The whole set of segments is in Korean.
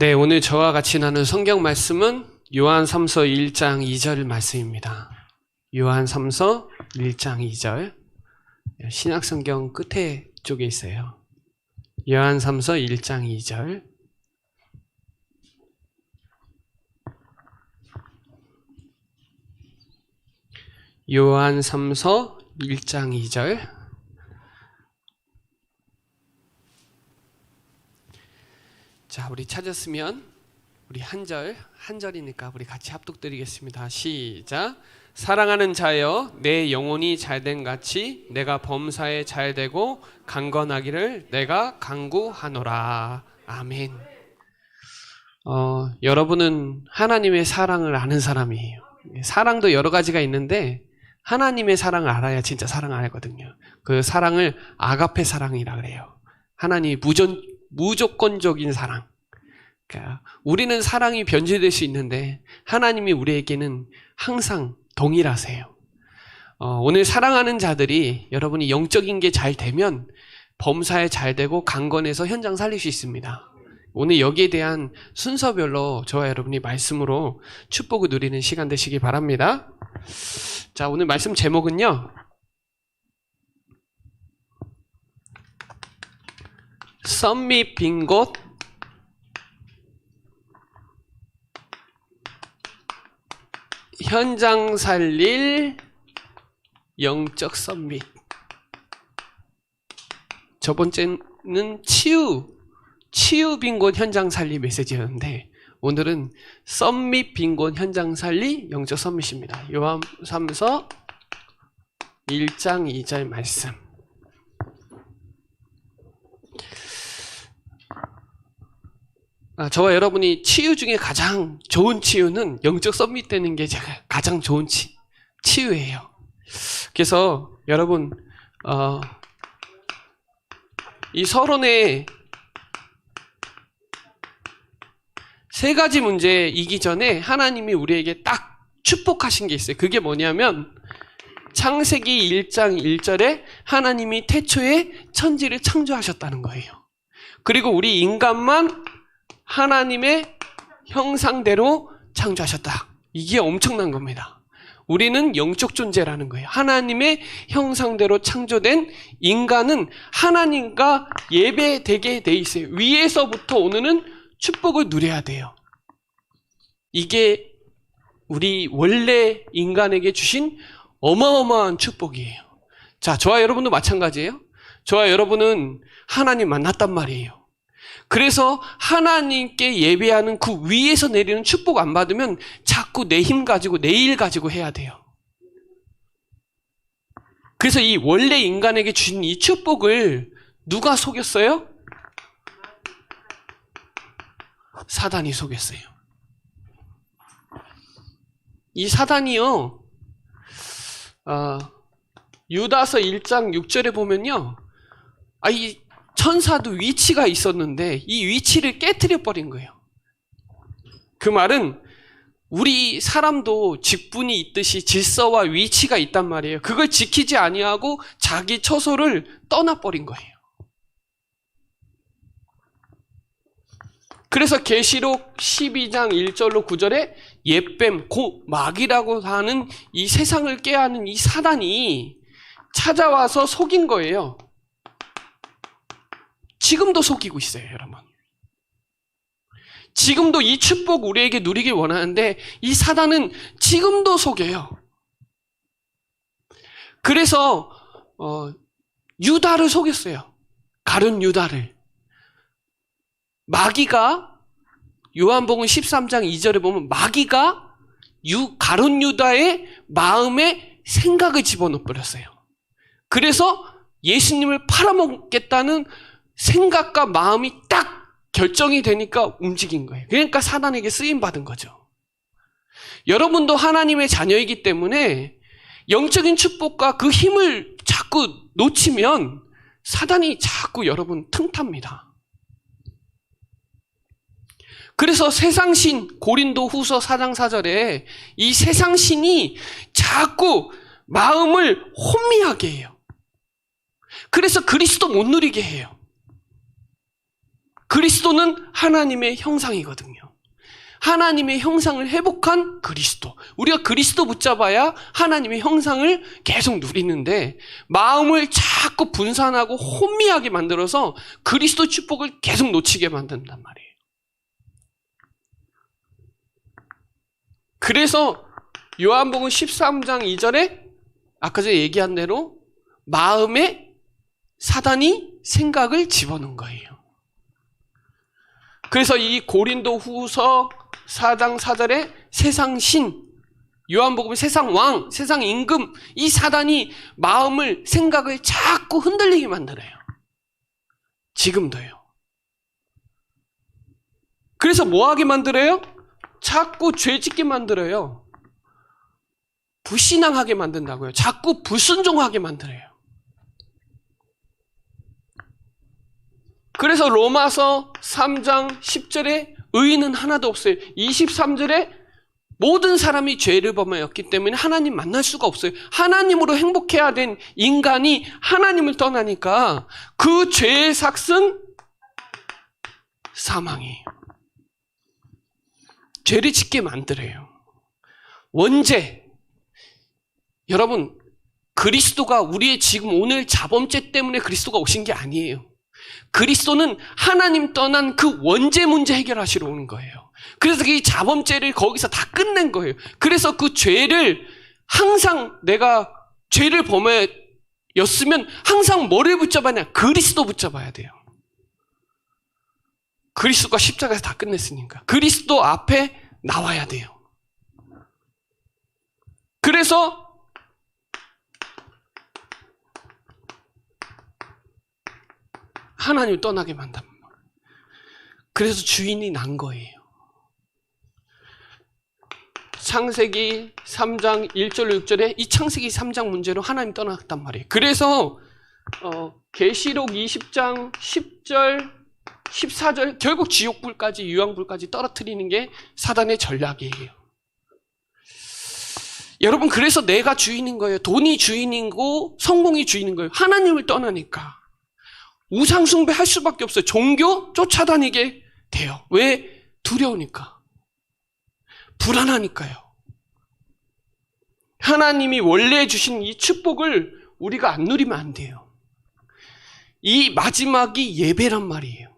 네, 오늘 저와 같이 나눈 성경 말씀은 요한3서 1장 2절 말씀입니다. 요한3서 1장 2절. 신약성경 끝에 쪽에 있어요. 요한3서 1장 2절. 요한3서 1장 2절. 자, 우리 찾았으면 우리 한 절이니까 우리 같이 합독드리겠습니다. 시작. 사랑하는 자여, 내 영혼이 잘된 같이 내가 범사에 잘되고 강건하기를 내가 간구하노라. 아멘. 여러분은 하나님의 사랑을 아는 사람이에요. 사랑도 여러 가지가 있는데 하나님의 사랑을 알아야 진짜 사랑을 알거든요. 그 사랑을 아가페 사랑이라 그래요. 하나님이 무조건적인 사랑. 그러니까 우리는 사랑이 변질될 수 있는데 하나님이 우리에게는 항상 동일하세요. 오늘 사랑하는 자들이 여러분이 영적인 게 잘 되면 범사에 잘 되고 강건해서 현장 살릴 수 있습니다. 오늘 여기에 대한 순서별로 저와 여러분이 말씀으로 축복을 누리는 시간 되시기 바랍니다. 자, 오늘 말씀 제목은요, 썸밋 빈 곳 현장 살릴 영적 썸밋. 첫 번째는 치유 빈 곳 현장 살리 메시지였는데 오늘은 썸밋 빈 곳 현장 살리 영적 썸밋입니다. 요한3서 1장 2절 말씀. 저와 여러분이 치유 중에 가장 좋은 치유는 영적 썸밋 되는 게 제가 가장 좋은 치유예요. 그래서 여러분 이 서론에 세 가지 문제 이기 전에 하나님이 우리에게 딱 축복하신 게 있어요. 그게 뭐냐면 창세기 1장 1절에 하나님이 태초에 천지를 창조하셨다는 거예요. 그리고 우리 인간만 하나님의 형상대로 창조하셨다. 이게 엄청난 겁니다. 우리는 영적 존재라는 거예요. 하나님의 형상대로 창조된 인간은 하나님과 예배되게 돼 있어요. 위에서부터 오는 축복을 누려야 돼요. 이게 우리 원래 인간에게 주신 어마어마한 축복이에요. 자, 저와 여러분도 마찬가지예요. 저와 여러분은 하나님 만났단 말이에요. 그래서 하나님께 예배하는 그 위에서 내리는 축복 안 받으면 자꾸 내 힘 가지고 내 일 가지고 해야 돼요. 그래서 이 원래 인간에게 주신 이 축복을 누가 속였어요? 사단이 속였어요. 이 사단이요, 유다서 1장 6절에 보면요, 이 천사도 위치가 있었는데 이 위치를 깨트려 버린 거예요. 그 말은 우리 사람도 직분이 있듯이 질서와 위치가 있단 말이에요. 그걸 지키지 아니하고 자기 처소를 떠나버린 거예요. 그래서 계시록 12장 1절로 9절에 옛뱀, 곧 마귀라고 하는 이 세상을 깨하는 이 사단이 찾아와서 속인 거예요. 지금도 속이고 있어요, 여러분. 지금도 이 축복 우리에게 누리길 원하는데 이 사단은 지금도 속여요. 그래서 유다를 속였어요. 가룟 유다를. 마귀가 요한복음 13장 2절에 보면 마귀가 가룟 유다의 마음에 생각을 집어넣어 버렸어요. 그래서 예수님을 팔아먹겠다는 생각과 마음이 딱 결정이 되니까 움직인 거예요. 그러니까 사단에게 쓰임받은 거죠. 여러분도 하나님의 자녀이기 때문에 영적인 축복과 그 힘을 자꾸 놓치면 사단이 자꾸 여러분 틈탑니다. 그래서 세상신, 고린도후서 4장 4절에 이 세상신이 자꾸 마음을 혼미하게 해요. 그래서 그리스도 못 누리게 해요. 그리스도는 하나님의 형상이거든요. 하나님의 형상을 회복한 그리스도. 우리가 그리스도 붙잡아야 하나님의 형상을 계속 누리는데 마음을 자꾸 분산하고 혼미하게 만들어서 그리스도 축복을 계속 놓치게 만든단 말이에요. 그래서 요한복음 13장 2절에 아까 전에 얘기한 대로 마음에 사단이 생각을 집어넣은 거예요. 그래서 이 고린도 후서 4장 4절에 세상 신, 요한복음 세상 왕, 세상 임금, 이 사단이 마음을, 생각을 자꾸 흔들리게 만들어요. 지금도요. 그래서 뭐 하게 만들어요? 자꾸 죄 짓게 만들어요. 불신앙하게 만든다고요. 자꾸 불순종하게 만들어요. 그래서 로마서 3장 10절에 의인은 하나도 없어요. 23절에 모든 사람이 죄를 범하였기 때문에 하나님 만날 수가 없어요. 하나님으로 행복해야 된 인간이 하나님을 떠나니까 그 죄의 삭은 사망이에요. 죄를 짓게 만들어요. 원죄. 여러분, 그리스도가 우리의 지금 오늘 자범죄 때문에 그리스도가 오신 게 아니에요. 그리스도는 하나님 떠난 그 원죄 문제 해결하시러 오는 거예요. 그래서 이 자범죄를 거기서 다 끝낸 거예요. 그래서 그 죄를 항상 내가 죄를 범하였으면 항상 뭐를 붙잡아야 그리스도 붙잡아야 돼요. 그리스도가 십자가에서 다 끝냈으니까. 그리스도 앞에 나와야 돼요. 그래서 하나님을 떠나게 만듭니다. 그래서 주인이 난 거예요. 창세기 3장 1절로 6절에 이 창세기 3장 문제로 하나님 떠났단 말이에요. 그래서 계시록 20장 10절 14절 결국 지옥불까지 유황불까지 떨어뜨리는 게 사단의 전략이에요. 여러분, 그래서 내가 주인인 거예요. 돈이 주인이고 성공이 주인인 거예요. 하나님을 떠나니까 우상 숭배할 수밖에 없어요. 종교 쫓아다니게 돼요. 왜? 두려우니까. 불안하니까요. 하나님이 원래 주신 이 축복을 우리가 안 누리면 안 돼요. 이 마지막이 예배란 말이에요.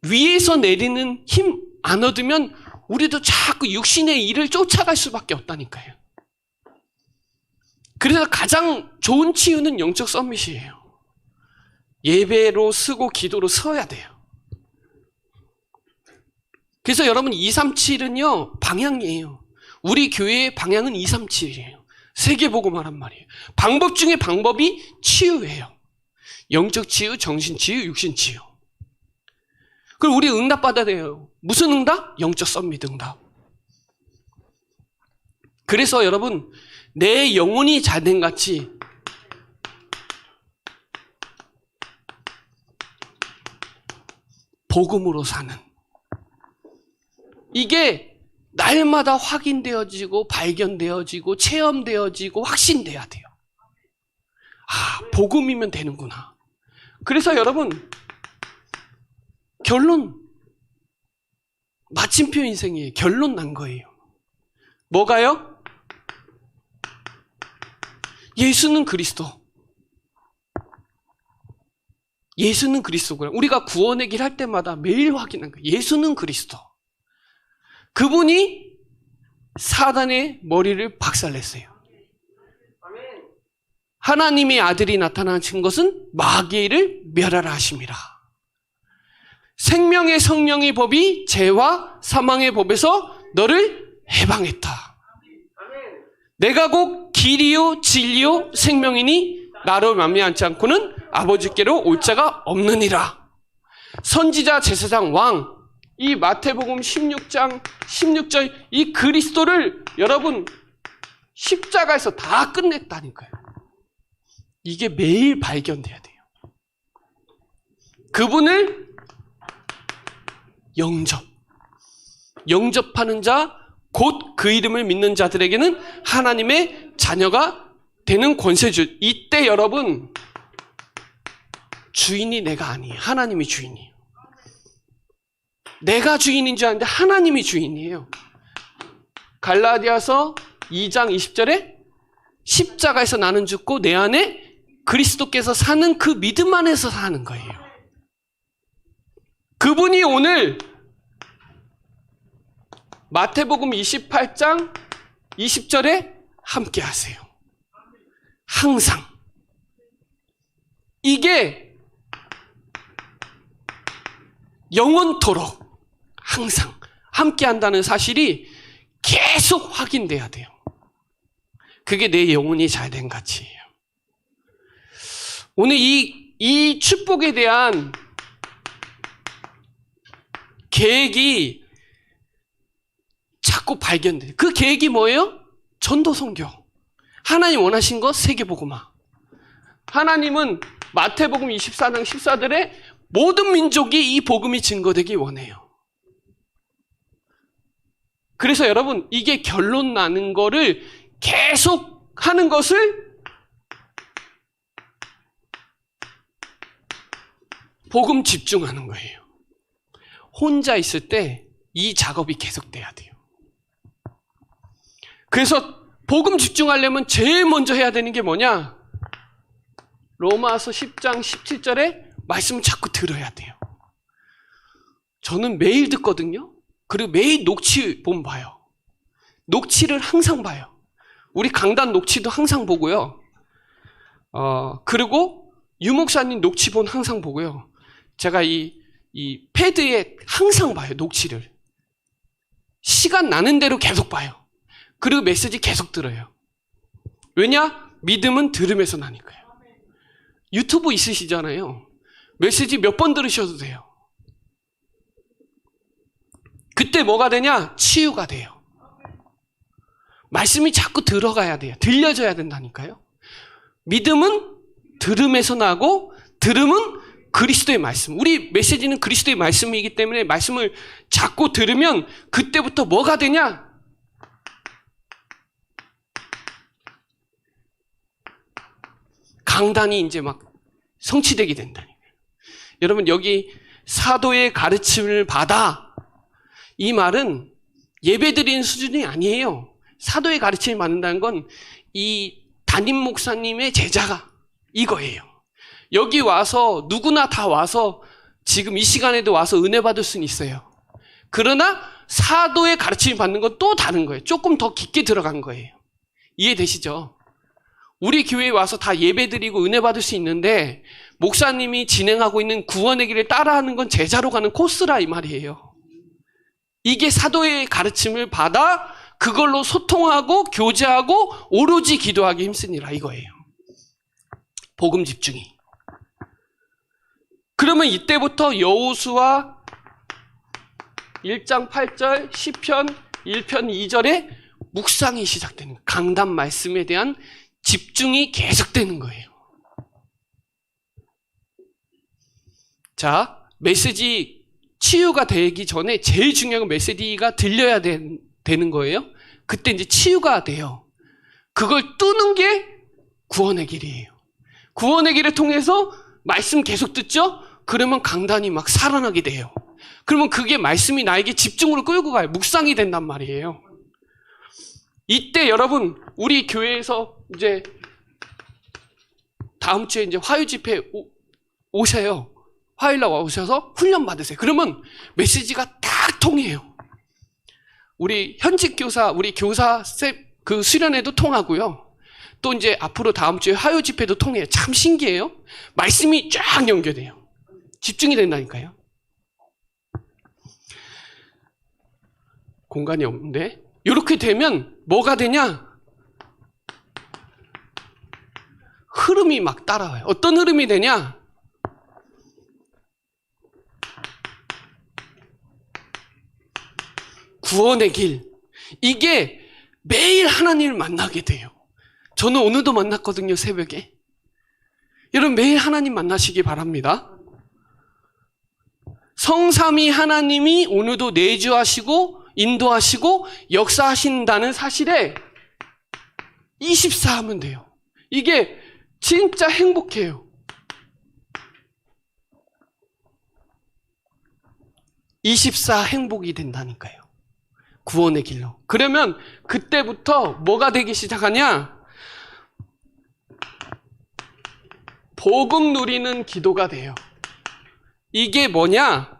위에서 내리는 힘 안 얻으면 우리도 자꾸 육신의 일을 쫓아갈 수밖에 없다니까요. 그래서 가장 좋은 치유는 영적 서밋이에요. 예배로 쓰고 기도로 서야 돼요. 그래서 여러분 237은요 방향이에요. 우리 교회의 방향은 237이에요. 세계복음화란 말이에요. 방법 중에 방법이 치유예요. 영적 치유, 정신 치유, 육신 치유. 그럼 우리 응답 받아야 돼요. 무슨 응답? 영적 썸밋 응답. 그래서 여러분 내 영혼이 잘된 같이 복음으로 사는 이게 날마다 확인되어지고 발견되어지고 체험되어지고 확신돼야 돼요. 아, 복음이면 되는구나. 그래서 여러분 결론 마침표 인생이에요. 결론 난 거예요. 뭐가요? 예수는 그리스도. 예수는 그리스도구나. 우리가 구원의 길 할 때마다 매일 확인한 거예요. 예수는 그리스도. 그분이 사단의 머리를 박살냈어요. 하나님의 아들이 나타나신 것은 마귀를 멸하라 하심이라. 생명의 성령의 법이 죄와 사망의 법에서 너를 해방했다. 내가 곧 길이요 진리요 생명이니 나로 말미암지 않고는 아버지께로 올 자가 없느니라. 선지자 제사장 왕, 이 마태복음 16장 16절 이 그리스도를 여러분 십자가에서 다 끝냈다니까요. 이게 매일 발견돼야 돼요. 그분을 영접하는 자, 곧 그 이름을 믿는 자들에게는 하나님의 자녀가 되는 권세주. 이때 여러분 주인이 내가 아니에요. 하나님이 주인이에요. 내가 주인인 줄 아는데 하나님이 주인이에요. 갈라디아서 2장 20절에 십자가에서 나는 죽고 내 안에 그리스도께서 사는 그 믿음 안에서 사는 거예요. 그분이 오늘 마태복음 28장 20절에 함께 하세요. 항상. 이게 영원토록 항상 함께 한다는 사실이 계속 확인돼야 돼요. 그게 내 영혼이 잘된 가치예요. 오늘 이 축복에 대한 계획이 자꾸 발견돼요. 그 계획이 뭐예요? 전도 선교. 하나님 원하신 것 세계복음화. 하나님은 마태복음 24장 14절에 모든 민족이 이 복음이 증거되기 원해요. 그래서 여러분, 이게 결론 나는 거를 계속 하는 것을 복음 집중하는 거예요. 혼자 있을 때 이 작업이 계속돼야 돼요. 그래서 복음 집중하려면 제일 먼저 해야 되는 게 뭐냐? 로마서 10장 17절에 말씀을 자꾸 들어야 돼요. 저는 매일 듣거든요. 그리고 매일 녹취본 봐요. 녹취를 항상 봐요. 우리 강단 녹취도 항상 보고요. 그리고 유 목사님 녹취본 항상 보고요. 제가 이 패드에 항상 봐요. 녹취를. 시간 나는 대로 계속 봐요. 그리고 메시지 계속 들어요. 왜냐? 믿음은 들음에서 나니까요. 유튜브 있으시잖아요. 메시지 몇 번 들으셔도 돼요. 그때 뭐가 되냐? 치유가 돼요. 말씀이 자꾸 들어가야 돼요. 들려져야 된다니까요. 믿음은 들음에서 나고 들음은 그리스도의 말씀. 우리 메시지는 그리스도의 말씀이기 때문에 말씀을 자꾸 들으면 그때부터 뭐가 되냐? 강단이 이제 막 성취되게 된다니까요. 여러분, 여기 사도의 가르침을 받아. 이 말은 예배드리는 수준이 아니에요. 사도의 가르침을 받는다는 건 이 담임 목사님의 제자가 이거예요. 여기 와서 누구나 다 와서 지금 이 시간에도 와서 은혜 받을 수는 있어요. 그러나 사도의 가르침을 받는 건 또 다른 거예요. 조금 더 깊게 들어간 거예요. 이해되시죠? 우리 교회에 와서 다 예배드리고 은혜 받을 수 있는데 목사님이 진행하고 있는 구원의 길을 따라하는 건 제자로 가는 코스라 이 말이에요. 이게 사도의 가르침을 받아 그걸로 소통하고 교제하고 오로지 기도하기 힘쓰니라 이거예요. 복음 집중이. 그러면 이때부터 여호수아 1장 8절, 시편 1편 2절에 묵상이 시작되는 거예요. 강단 말씀에 대한 집중이 계속되는 거예요. 자, 메시지 치유가 되기 전에 제일 중요한 건 메시지가 들려야 되는 거예요. 그때 이제 치유가 돼요. 그걸 뚫는 게 구원의 길이에요. 구원의 길을 통해서 말씀 계속 듣죠? 그러면 강단이 막 살아나게 돼요. 그러면 그게 말씀이 나에게 집중으로 끌고 가요. 묵상이 된단 말이에요. 이때 여러분, 우리 교회에서 이제 다음 주에 이제 화요 집회 오셔요. 화요일날 오셔서 훈련 받으세요. 그러면 메시지가 딱 통해요. 우리 현직 교사, 우리 교사 그 수련회도 통하고요. 또 이제 앞으로 다음 주에 화요 집회도 통해요. 참 신기해요. 말씀이 쫙 연결돼요. 집중이 된다니까요. 공간이 없는데 이렇게 되면 뭐가 되냐? 흐름이 막 따라와요. 어떤 흐름이 되냐? 구원의 길. 이게 매일 하나님을 만나게 돼요. 저는 오늘도 만났거든요, 새벽에. 여러분, 매일 하나님 만나시기 바랍니다. 성삼위 하나님이 오늘도 내주하시고 인도하시고 역사하신다는 사실에 24 하면 돼요. 이게 진짜 행복해요. 24 행복이 된다니까요. 구원의 길로. 그러면 그때부터 뭐가 되기 시작하냐? 복음 누리는 기도가 돼요. 이게 뭐냐?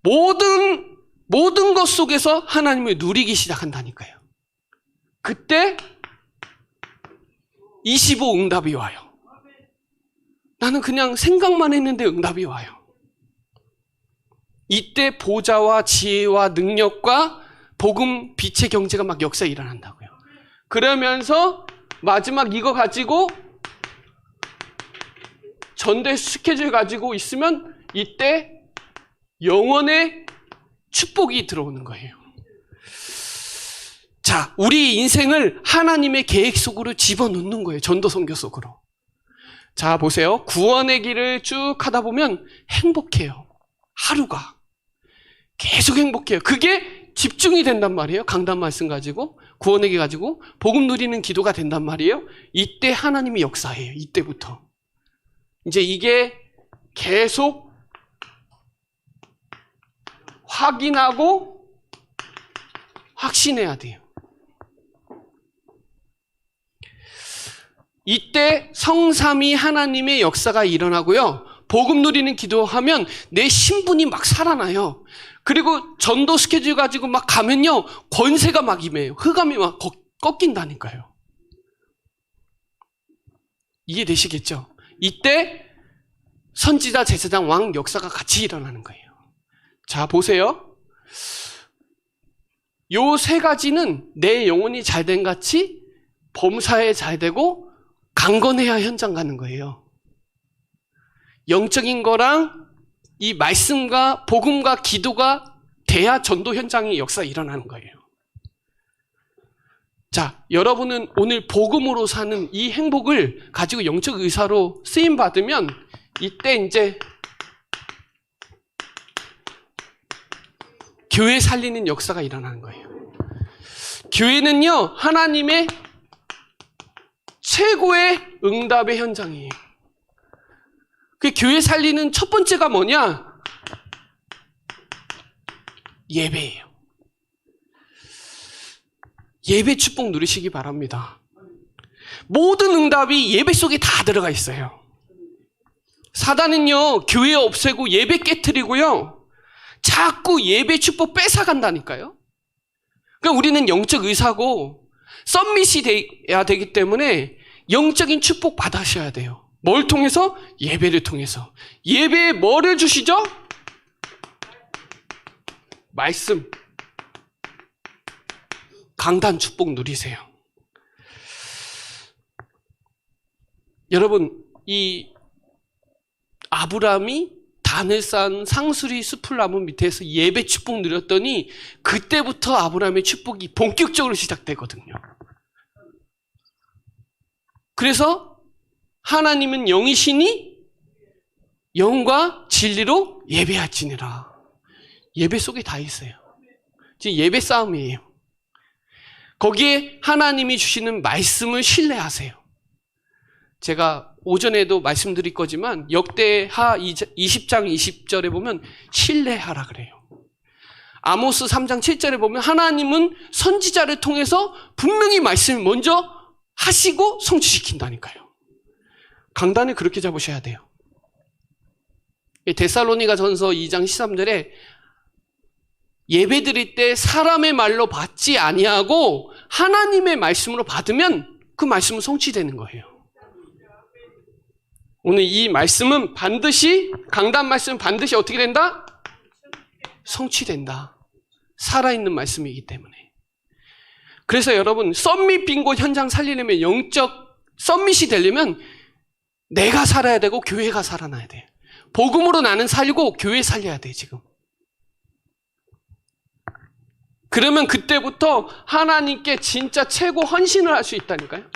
모든 것 속에서 하나님을 누리기 시작한다니까요. 그때 25 응답이 와요. 나는 그냥 생각만 했는데 응답이 와요. 이때 보좌와 지혜와 능력과 복음, 빛의 경제가 막 역사에 일어난다고요. 그러면서 마지막 이거 가지고 전대 스케줄 가지고 있으면 이때 영원의 축복이 들어오는 거예요. 자, 우리 인생을 하나님의 계획 속으로 집어넣는 거예요. 전도 선교 속으로. 자, 보세요. 구원의 길을 쭉 하다 보면 행복해요. 하루가. 계속 행복해요. 그게 집중이 된단 말이에요. 강단 말씀 가지고, 구원의 길 가지고, 복음 누리는 기도가 된단 말이에요. 이때 하나님이 역사해요. 이때부터. 이제 이게 계속 확인하고 확신해야 돼요. 이때 성삼위 하나님의 역사가 일어나고요. 복음 누리는 기도하면 내 신분이 막 살아나요. 그리고 전도 스케줄 가지고 막 가면요. 권세가 막 임해요. 흑암이 막 꺾인다니까요. 이해되시겠죠? 이때 선지자, 제사장, 왕 역사가 같이 일어나는 거예요. 자, 보세요. 요 세 가지는 내 영혼이 잘된 같이 범사에 잘 되고 강건해야 현장 가는 거예요. 영적인 거랑 이 말씀과 복음과 기도가 돼야 전도 현장의 역사가 일어나는 거예요. 자, 여러분은 오늘 복음으로 사는 이 행복을 가지고 영적 의사로 쓰임 받으면 이때 이제 교회 살리는 역사가 일어나는 거예요. 교회는요, 하나님의 최고의 응답의 현장이에요. 그 교회 살리는 첫 번째가 뭐냐? 예배예요. 예배 축복 누리시기 바랍니다. 모든 응답이 예배 속에 다 들어가 있어요. 사단은요, 교회 없애고 예배 깨트리고요, 자꾸 예배 축복 뺏어간다니까요. 그러니까 우리는 영적 의사고 썸밋이 돼야 되기 때문에 영적인 축복 받으셔야 돼요. 뭘 통해서? 예배를 통해서. 예배에 뭐를 주시죠? 말씀. 강단 축복 누리세요. 여러분, 이 아브라함이 단을 쌓은 상수리 숲을 나무 밑에서 예배 축복 누렸더니 그때부터 아브라함의 축복이 본격적으로 시작되거든요. 그래서 하나님은 영이시니 영과 진리로 예배할지니라. 예배 속에 다 있어요. 지금 예배 싸움이에요. 거기에 하나님이 주시는 말씀을 신뢰하세요. 제가 오전에도 말씀드릴 거지만 역대하 20장 20절에 보면 신뢰하라 그래요. 아모스 3장 7절에 보면 하나님은 선지자를 통해서 분명히 말씀을 먼저 하시고 성취시킨다니까요. 강단을 그렇게 잡으셔야 돼요. 데살로니가 전서 2장 13절에 예배 드릴 때 사람의 말로 받지 아니하고 하나님의 말씀으로 받으면 그 말씀은 성취되는 거예요. 오늘 이 말씀은 반드시, 강단 말씀은 반드시 어떻게 된다? 성취된다. 살아있는 말씀이기 때문에. 그래서 여러분, 썸밋 빈곳 현장 살리려면, 영적 썸밋이 되려면 내가 살아야 되고 교회가 살아나야 돼. 복음으로 나는 살고 교회 살려야 돼, 지금. 그러면 그때부터 하나님께 진짜 최고 헌신을 할 수 있다니까요.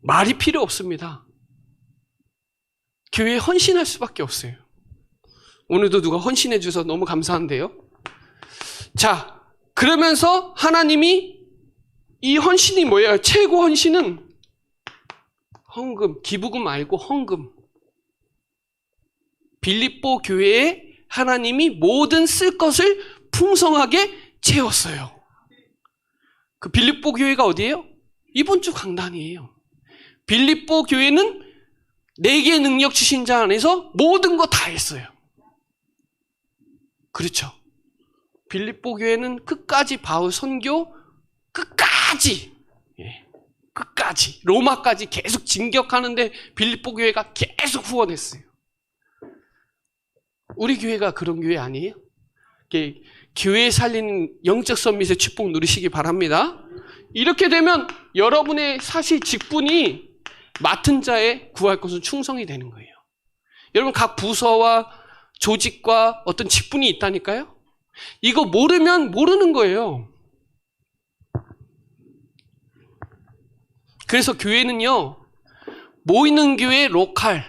말이 필요 없습니다. 교회에 헌신할 수밖에 없어요. 오늘도 누가 헌신해 주셔서 너무 감사한데요. 자, 그러면서 하나님이 이 헌신이 뭐예요? 최고 헌신은 헌금, 기부금 말고 헌금. 빌립보 교회에 하나님이 모든 쓸 것을 풍성하게 채웠어요. 그 빌립보 교회가 어디예요? 이번 주 강단이에요. 빌립보 교회는 4개의 능력 주신 자 안에서 모든 거 다 했어요. 그렇죠. 빌립보 교회는 끝까지 바울 선교, 끝까지 로마까지 계속 진격하는데 빌립보 교회가 계속 후원했어요. 우리 교회가 그런 교회 아니에요? 교회 살리는 영적 썸밋의 축복 누리시기 바랍니다. 이렇게 되면 여러분의 사실 직분이 맡은 자의 구할 것은 충성이 되는 거예요. 여러분 각 부서와 조직과 어떤 직분이 있다니까요. 이거 모르면 모르는 거예요. 그래서 교회는요, 모이는 교회 로컬,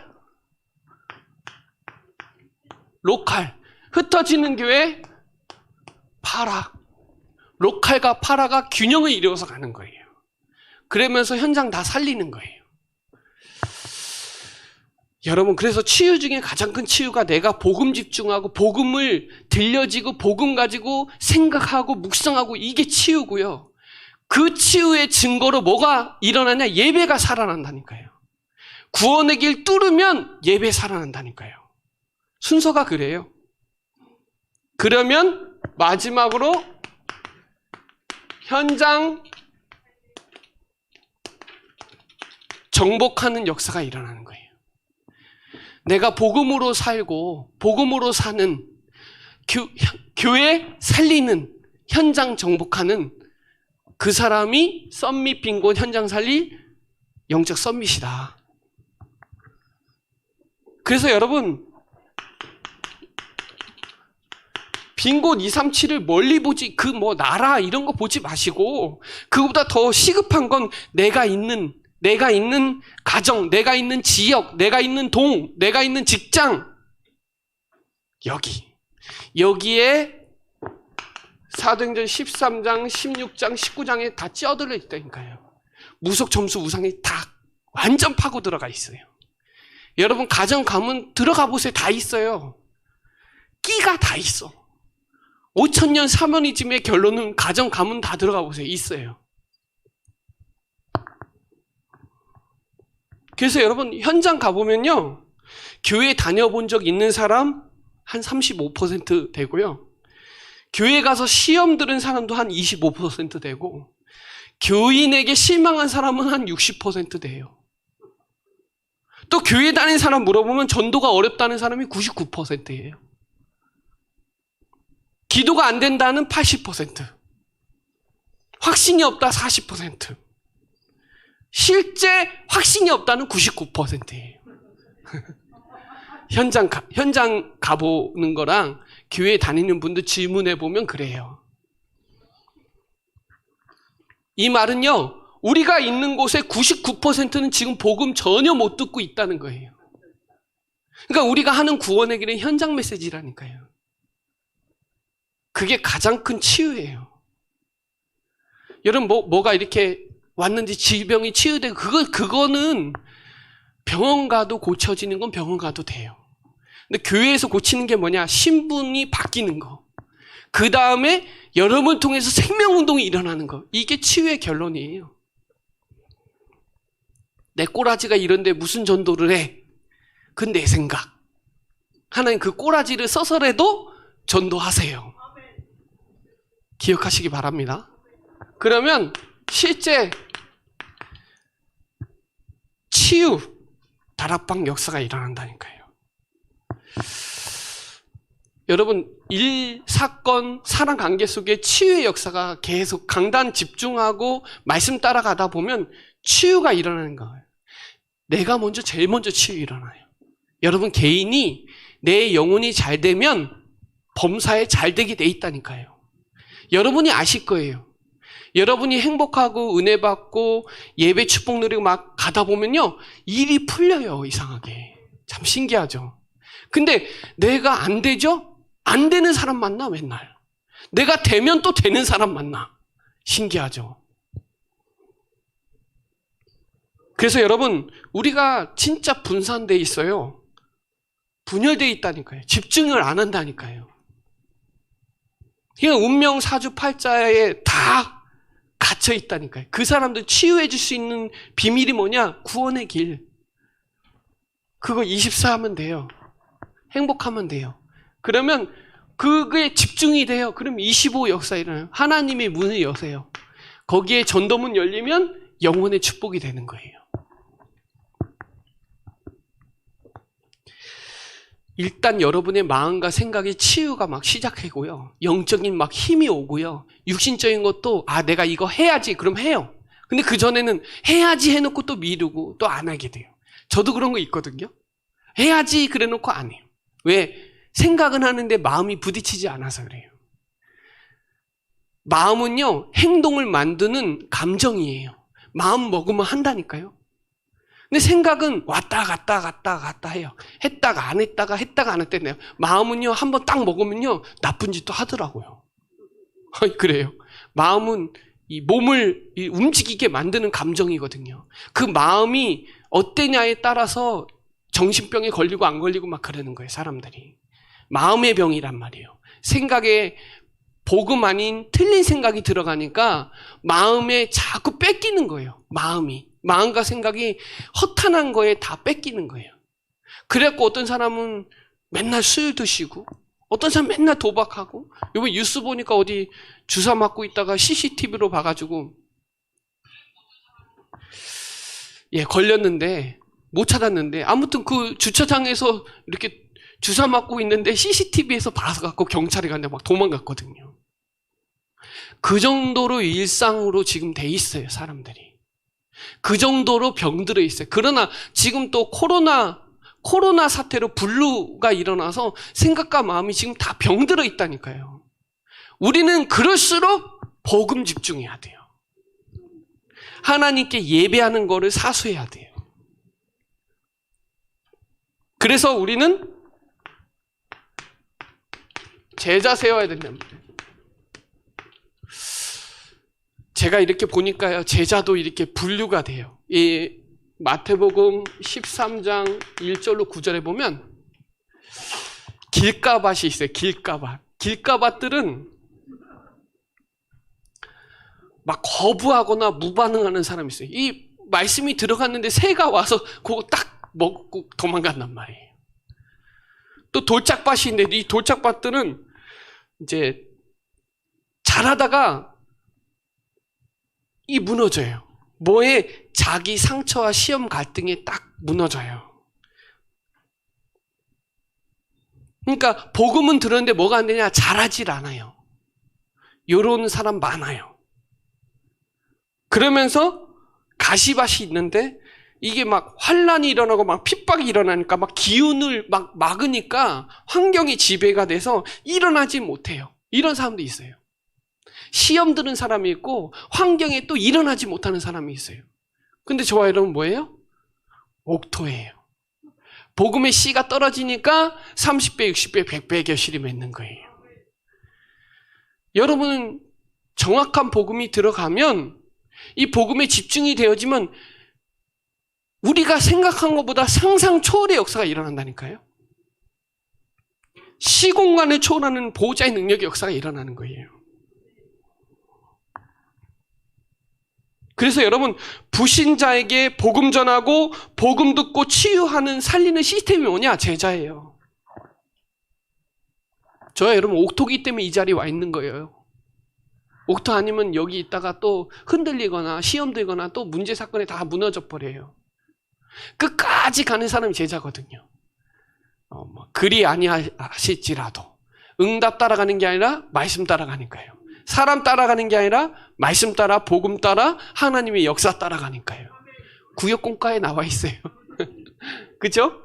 흩어지는 교회 파라, 로컬과 파라가 균형을 이루어서 가는 거예요. 그러면서 현장 다 살리는 거예요. 여러분, 그래서 치유 중에 가장 큰 치유가 내가 복음 집중하고 복음을 들려지고 복음 가지고 생각하고 묵상하고, 이게 치유고요. 그 치유의 증거로 뭐가 일어나냐? 예배가 살아난다니까요. 구원의 길 뚫으면 예배 살아난다니까요. 순서가 그래요. 그러면 마지막으로 현장 정복하는 역사가 일어나는 거예요. 내가 복음으로 살고 복음으로 사는, 교회 살리는, 현장 정복하는 그 사람이 썸밋 빈곤 현장 살릴 영적 썸밋이다. 그래서 여러분, 빈곤 237을 멀리 보지, 나라 이런 거 보지 마시고, 그거보다 더 시급한 건 내가 있는 가정, 내가 있는 지역, 내가 있는 동, 내가 있는 직장, 여기에 사도행전 13장, 16장, 19장에 다 찌어들어 있다니까요. 무속 점수 우상이 다 완전 파고 들어가 있어요. 여러분 가정 가문 들어가 보세요. 다 있어요. 끼가 다 있어. 5000년 사모니즘의 결론은 가정 가문 다 들어가 보세요. 있어요. 그래서 여러분 현장 가보면요, 교회 다녀본 적 있는 사람 한 35% 되고요, 교회 가서 시험 들은 사람도 한 25% 되고, 교인에게 실망한 사람은 한 60% 돼요. 또 교회 다닌 사람 물어보면 전도가 어렵다는 사람이 99%예요. 기도가 안 된다는 80%, 확신이 없다 40%, 실제 확신이 없다는 99%예요. 현장 가보는 거랑 교회 다니는 분들 질문해 보면 그래요. 이 말은요, 우리가 있는 곳의 99%는 지금 복음 전혀 못 듣고 있다는 거예요. 그러니까 우리가 하는 구원의 길은 현장 메시지라니까요. 그게 가장 큰 치유예요. 여러분 뭐가 이렇게 왔는지 질병이 치유되고, 그거는 병원 가도 고쳐지는 건 병원 가도 돼요. 근데 교회에서 고치는 게 뭐냐? 신분이 바뀌는 거. 그 다음에 여러분을 통해서 생명운동이 일어나는 거. 이게 치유의 결론이에요. 내 꼬라지가 이런데 무슨 전도를 해? 그건 내 생각. 하나님 그 꼬라지를 써서라도 전도하세요. 기억하시기 바랍니다. 그러면 실제 치유, 다락방 역사가 일어난다니까요. 여러분, 일, 사건, 사랑 관계 속에 치유의 역사가 계속 강단 집중하고 말씀 따라가다 보면 치유가 일어나는 거예요. 내가 제일 먼저 치유 일어나요. 여러분 개인이 내 영혼이 잘 되면 범사에 잘 되게 돼 있다니까요. 여러분이 아실 거예요. 여러분이 행복하고 은혜 받고 예배 축복 누리고 막 가다 보면요, 일이 풀려요. 이상하게. 참 신기하죠. 근데 내가 안 되죠? 안 되는 사람 만나 맨날. 내가 되면 또 되는 사람 만나. 신기하죠. 그래서 여러분, 우리가 진짜 분산돼 있어요. 분열돼 있다니까요. 집중을 안 한다니까요. 그냥 운명 사주팔자에 다 갇혀 있다니까요. 그 사람들 치유해 줄 수 있는 비밀이 뭐냐? 구원의 길. 그거 24 하면 돼요. 행복하면 돼요. 그러면 그게 집중이 돼요. 그럼 25 역사 일어나요. 하나님의 문을 여세요. 거기에 전도문 열리면 영혼의 축복이 되는 거예요. 일단 여러분의 마음과 생각의 치유가 막 시작하고요. 영적인 막 힘이 오고요. 육신적인 것도 내가 이거 해야지 그럼 해요. 근데 그전에는 해야지 해놓고 또 미루고 또 안 하게 돼요. 저도 그런 거 있거든요. 해야지 그래 놓고 안 해요. 왜? 생각은 하는데 마음이 부딪히지 않아서 그래요. 마음은요, 행동을 만드는 감정이에요. 마음 먹으면 한다니까요. 근데 생각은 왔다 갔다 해요. 했다가 안 했다가 안 했다네요. 마음은요, 한번 딱 먹으면요, 나쁜 짓도 하더라고요. 그래요. 마음은 이 몸을 움직이게 만드는 감정이거든요. 그 마음이 어때냐에 따라서 정신병에 걸리고 안 걸리고 막 그러는 거예요, 사람들이. 마음의 병이란 말이에요. 생각에 복음 아닌 틀린 생각이 들어가니까 마음에 자꾸 뺏기는 거예요. 마음과 생각이 허탄한 거에 다 뺏기는 거예요. 그래갖고 어떤 사람은 맨날 술 드시고, 어떤 사람은 맨날 도박하고, 이번 뉴스 보니까 어디 주사 맞고 있다가 CCTV로 봐가지고, 걸렸는데, 못 찾았는데, 아무튼 그 주차장에서 이렇게 주사 맞고 있는데 CCTV에서 봐서갖고 경찰에 갔는데 막 도망갔거든요. 그 정도로 일상으로 지금 돼 있어요, 사람들이. 그 정도로 병들어 있어요. 그러나 지금 또 코로나 사태로 블루가 일어나서 생각과 마음이 지금 다 병들어 있다니까요. 우리는 그럴수록 복음 집중해야 돼요. 하나님께 예배하는 거를 사수해야 돼요. 그래서 우리는 제자 세워야 된답니다. 제가 이렇게 보니까요, 제자도 이렇게 분류가 돼요. 이 마태복음 13장 1절로 9절에 보면 길가밭이 있어요. 길가밭들은 막 거부하거나 무반응하는 사람이 있어요. 이 말씀이 들어갔는데 새가 와서 그거 딱 먹고 도망간단 말이에요. 또 돌짝밭이 있는데 이 돌짝밭들은 이제 자라다가 이 무너져요. 뭐에? 자기 상처와 시험 갈등에 딱 무너져요. 그러니까 복음은 들었는데 뭐가 안 되냐? 자라질 않아요. 요런 사람 많아요. 그러면서 가시밭이 있는데 이게 막 환란이 일어나고 막 핍박이 일어나니까 막 기운을 막 막으니까 환경이 지배가 돼서 일어나지 못해요. 이런 사람도 있어요. 시험 드는 사람이 있고 환경에 또 일어나지 못하는 사람이 있어요. 근데 저와 여러분 뭐예요? 옥토예요. 복음의 씨가 떨어지니까 30배, 60배, 100배 결실이 맺는 거예요. 여러분은 정확한 복음이 들어가면 이 복음에 집중이 되어지면 우리가 생각한 것보다 상상 초월의 역사가 일어난다니까요. 시공간을 초월하는 보호자의 능력의 역사가 일어나는 거예요. 그래서 여러분, 불신자에게 복음 전하고 복음 듣고 치유하는 살리는 시스템이 뭐냐? 제자예요. 저야 여러분 옥토기 때문에 이 자리에 와 있는 거예요. 옥토 아니면 여기 있다가 또 흔들리거나 시험 들거나 또 문제 사건에 다 무너져 버려요. 끝까지 가는 사람이 제자거든요. 그리 아니하실지라도 응답 따라가는 게 아니라 말씀 따라가니까요. 사람 따라가는 게 아니라 말씀 따라 복음 따라 하나님의 역사 따라가니까요. 구역공과에 나와 있어요. 그죠?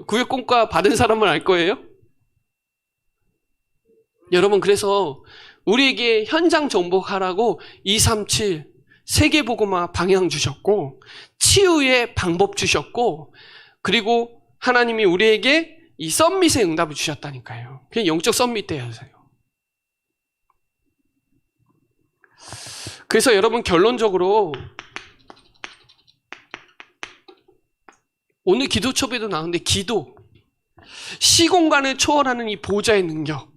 구역공과 받은 사람은 알 거예요. 여러분, 그래서 우리에게 현장 정복하라고 237 세계복음화 방향 주셨고 치유의 방법 주셨고 그리고 하나님이 우리에게 이 썸밋의 응답을 주셨다니까요. 그냥 영적 썸밋 돼야 하세요. 그래서 여러분 결론적으로 오늘 기도 첩에도 나오는데 기도, 시공간을 초월하는 이 보좌의 능력,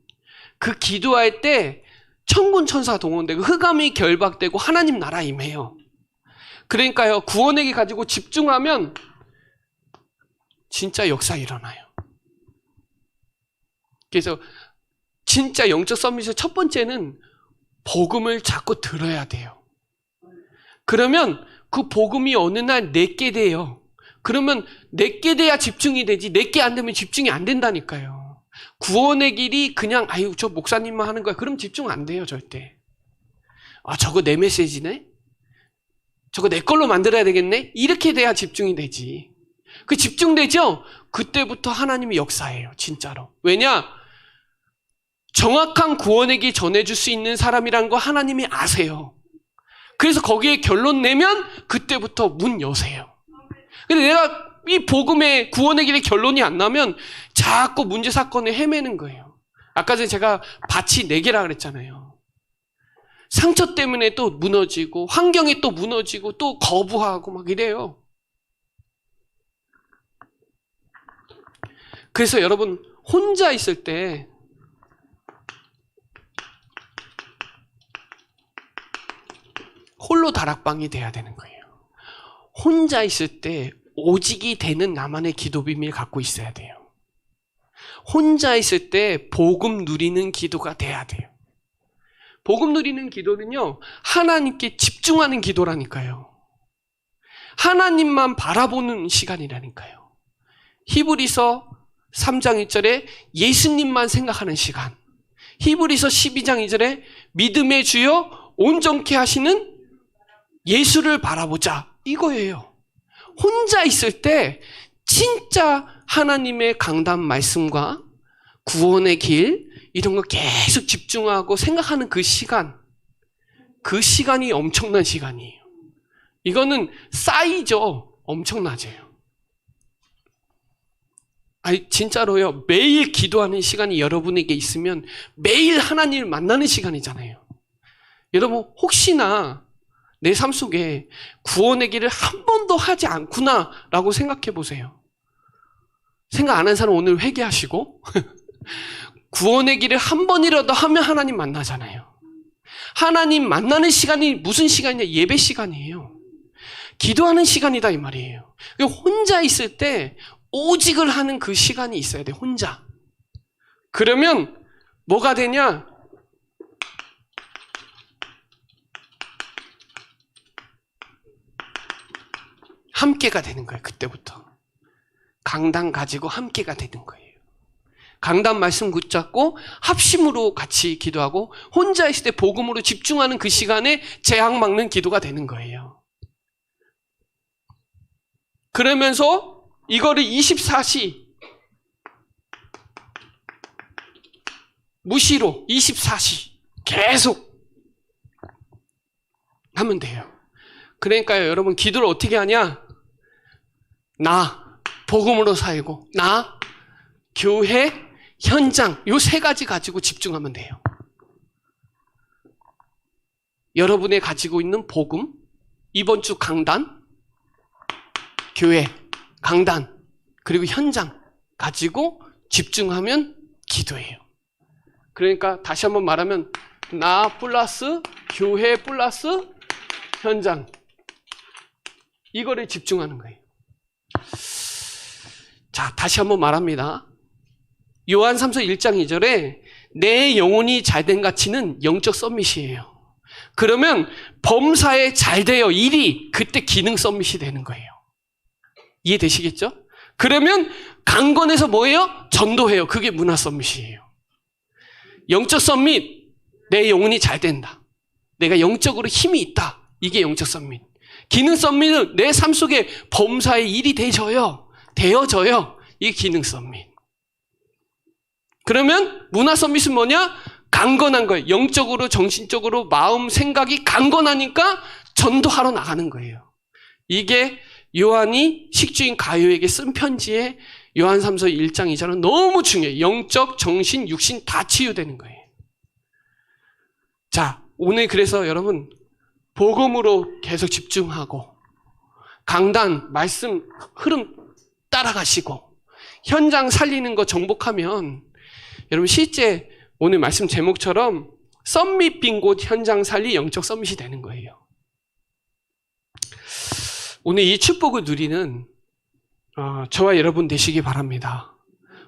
그 기도할 때 천군 천사 동원되고 흑암이 결박되고 하나님 나라 임해요. 그러니까요, 구원에게 가지고 집중하면 진짜 역사 일어나요. 그래서 진짜 영적 서밋의 첫 번째는 복음을 자꾸 들어야 돼요. 그러면 그 복음이 어느 날 내게 돼요. 그러면 내게 돼야 집중이 되지, 내게 안 되면 집중이 안 된다니까요. 구원의 길이 그냥 아유 저 목사님만 하는 거야, 그럼 집중 안 돼요 절대. 아 저거 내 메시지네, 저거 내 걸로 만들어야 되겠네, 이렇게 돼야 집중이 되지. 그 집중되죠? 그때부터 하나님이 역사해요 진짜로. 왜냐? 정확한 구원의 길 전해줄 수 있는 사람이라는 거 하나님이 아세요. 그래서 거기에 결론 내면 그때부터 문 여세요. 근데 내가 이 복음의 구원의 길의 결론이 안 나면 자꾸 문제 사건에 헤매는 거예요. 아까 전에 제가 밭이 4개라 그랬잖아요. 상처 때문에 또 무너지고 환경이 또 무너지고 또 거부하고 막 이래요. 그래서 여러분 혼자 있을 때 홀로 다락방이 돼야 되는 거예요. 혼자 있을 때 오직이 되는 나만의 기도 비밀을 갖고 있어야 돼요. 혼자 있을 때 복음 누리는 기도가 돼야 돼요. 복음 누리는 기도는요, 하나님께 집중하는 기도라니까요. 하나님만 바라보는 시간이라니까요. 히브리서 3장 1절에 예수님만 생각하는 시간, 히브리서 12장 2절에 믿음의 주여 온전케 하시는 예수를 바라보자, 이거예요. 혼자 있을 때 진짜 하나님의 강단 말씀과 구원의 길 이런 거 계속 집중하고 생각하는 그 시간이 엄청난 시간이에요. 이거는 쌓이죠. 엄청나져요. 아니 진짜로요. 매일 기도하는 시간이 여러분에게 있으면 매일 하나님을 만나는 시간이잖아요. 여러분 혹시나 내 삶 속에 구원의 길을 한 번도 하지 않구나 라고 생각해 보세요. 생각 안 한 사람 오늘 회개하시고 구원의 길을 한 번이라도 하면 하나님 만나잖아요. 하나님 만나는 시간이 무슨 시간이냐? 예배 시간이에요. 기도하는 시간이다 이 말이에요. 혼자 있을 때 오직을 하는 그 시간이 있어야 돼. 혼자. 그러면 뭐가 되냐? 함께가 되는 거예요. 그때부터 강단 가지고 함께가 되는 거예요. 강단 말씀 붙잡고 합심으로 같이 기도하고 혼자 있을 때 복음으로 집중하는 그 시간에 재앙 막는 기도가 되는 거예요. 그러면서 이거를 24시 무시로 24시 계속 하면 돼요. 그러니까요, 여러분 기도를 어떻게 하냐? 나 복음으로 살고 나 교회 현장 요 3가지 가지고 집중하면 돼요. 여러분이 가지고 있는 복음, 이번 주 강단, 교회 강단, 그리고 현장 가지고 집중하면 기도예요. 그러니까 다시 한번 말하면 나 플러스 교회 플러스 현장, 이거를 집중하는 거예요. 자, 다시 한번 말합니다. 요한삼서 1장 2절에 내 영혼이 잘된 가치는 영적 서밋이에요. 그러면 범사에 잘 돼요. 일이 그때 기능 서밋이 되는 거예요. 이해되시겠죠? 그러면 강건해서 뭐예요? 전도해요. 그게 문화 서밋이에요. 영적 서밋, 내 영혼이 잘 된다. 내가 영적으로 힘이 있다. 이게 영적 서밋. 기능 서밋은 내 삶 속에 범사의 일이 되어져요. 이게 기능 서밋. 그러면 문화 서밋은 뭐냐? 강건한 거예요. 영적으로, 정신적으로, 마음, 생각이 강건하니까 전도하러 나가는 거예요. 이게 요한이 식주인 가요에게 쓴 편지에 요한삼서 1장 2절은 너무 중요해요. 영적, 정신, 육신 다 치유되는 거예요. 자, 오늘 그래서 여러분 복음으로 계속 집중하고 강단, 말씀, 흐름 따라가시고 현장 살리는 거 정복하면 여러분 실제 오늘 말씀 제목처럼 썸밋 빈곳 현장 살리 영적 썸밋이 되는 거예요. 오늘 이 축복을 누리는 저와 여러분 되시기 바랍니다.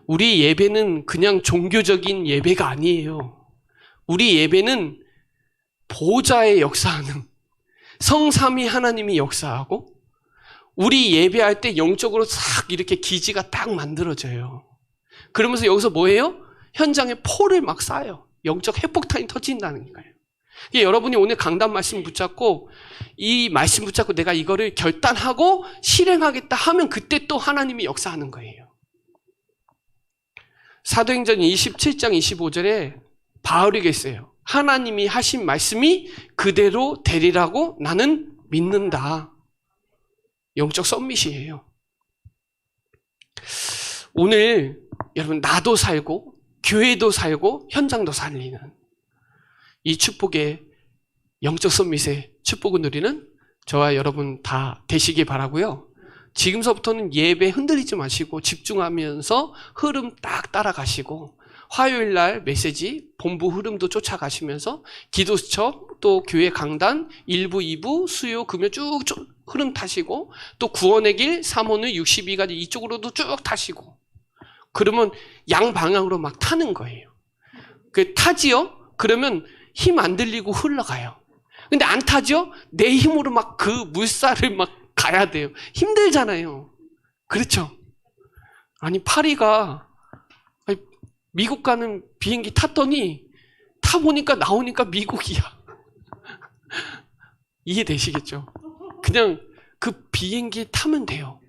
우리 예배는 그냥 종교적인 예배가 아니에요. 우리 예배는 보좌의 역사하는 성삼위 하나님이 역사하고 우리 예배할 때 영적으로 싹 이렇게 기지가 딱 만들어져요. 그러면서 여기서 뭐예요? 현장에 포를 막 쏴요. 영적 핵폭탄이 터진다는 거예요. 여러분이 오늘 강단 말씀 붙잡고 이 말씀 붙잡고 내가 이거를 결단하고 실행하겠다 하면 그때 또 하나님이 역사하는 거예요. 사도행전 27장 25절에 바울이 했어요. 하나님이 하신 말씀이 그대로 되리라고 나는 믿는다. 영적 썸밋이에요. 오늘 여러분 나도 살고 교회도 살고 현장도 살리는 이 축복의 영적 썸밋의 축복을 누리는 저와 여러분 다 되시기 바라고요. 지금서부터는 예배 흔들리지 마시고 집중하면서 흐름 딱 따라가시고 화요일날 메시지 본부 흐름도 쫓아가시면서 기도 수첩 또 교회 강단 1부 2부 수요 금요 쭉 흐름 타시고 또 구원의 길 3원을 62가지 이쪽으로도 쭉 타시고 그러면 양방향으로 막 타는 거예요. 그 타지요? 그러면 힘 안 들리고 흘러가요. 근데 안 타죠? 내 힘으로 막 그 물살을 막 가야 돼요. 힘들잖아요. 그렇죠? 아니 파리가 미국 가는 비행기 탔더니 타보니까 나오니까 미국이야. 이해되시겠죠? 그냥 그 비행기 타면 돼요.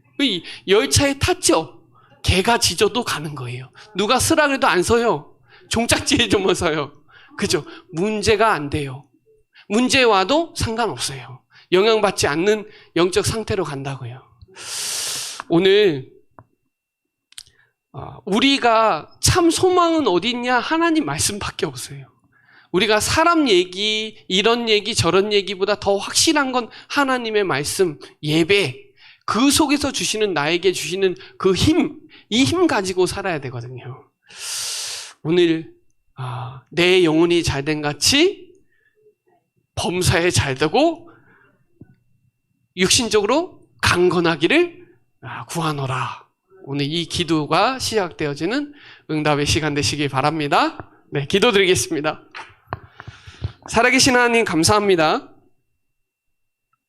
열차에 탔죠? 개가 짖어도 가는 거예요. 누가 쓰라 그래도 안 서요. 종착지에 좀 서요. 그죠? 문제가 안 돼요. 문제 와도 상관없어요. 영향받지 않는 영적 상태로 간다고요. 오늘 우리가 참 소망은 어디 있냐? 하나님 말씀밖에 없어요. 우리가 사람 얘기, 이런 얘기, 저런 얘기보다 더 확실한 건 하나님의 말씀, 예배, 그 속에서 주시는 나에게 주시는 그 힘, 이 힘 가지고 살아야 되거든요. 오늘 내 영혼이 잘된 같이 범사에 잘되고 육신적으로 강건하기를 구하노라. 오늘 이 기도가 시작되어지는 응답의 시간 되시기 바랍니다. 네, 기도드리겠습니다. 살아계신 하나님 감사합니다.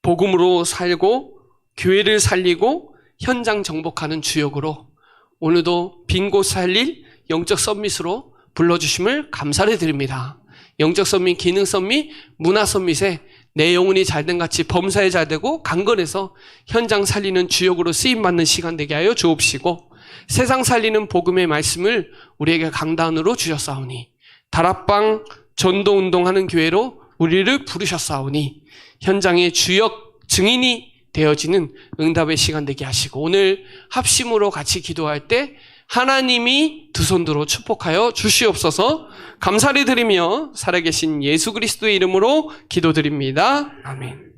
복음으로 살고 교회를 살리고 현장 정복하는 주역으로 오늘도 빈 곳 살릴 영적 썸밋으로 불러주심을 감사를 드립니다. 영적 썸밋, 기능 썸밋, 문화 썸밋에 내 영혼이 잘된 같이 범사에 잘되고 강건해서 현장 살리는 주역으로 쓰임받는 시간 되게 하여 주옵시고 세상 살리는 복음의 말씀을 우리에게 강단으로 주셨사오니 다락방 전도운동하는 교회로 우리를 부르셨사오니 현장의 주역 증인이 되어지는 응답의 시간 되게 하시고 오늘 합심으로 같이 기도할 때 하나님이 두 손 들어 축복하여 주시옵소서. 감사를 드리며 살아계신 예수 그리스도의 이름으로 기도드립니다. 아멘.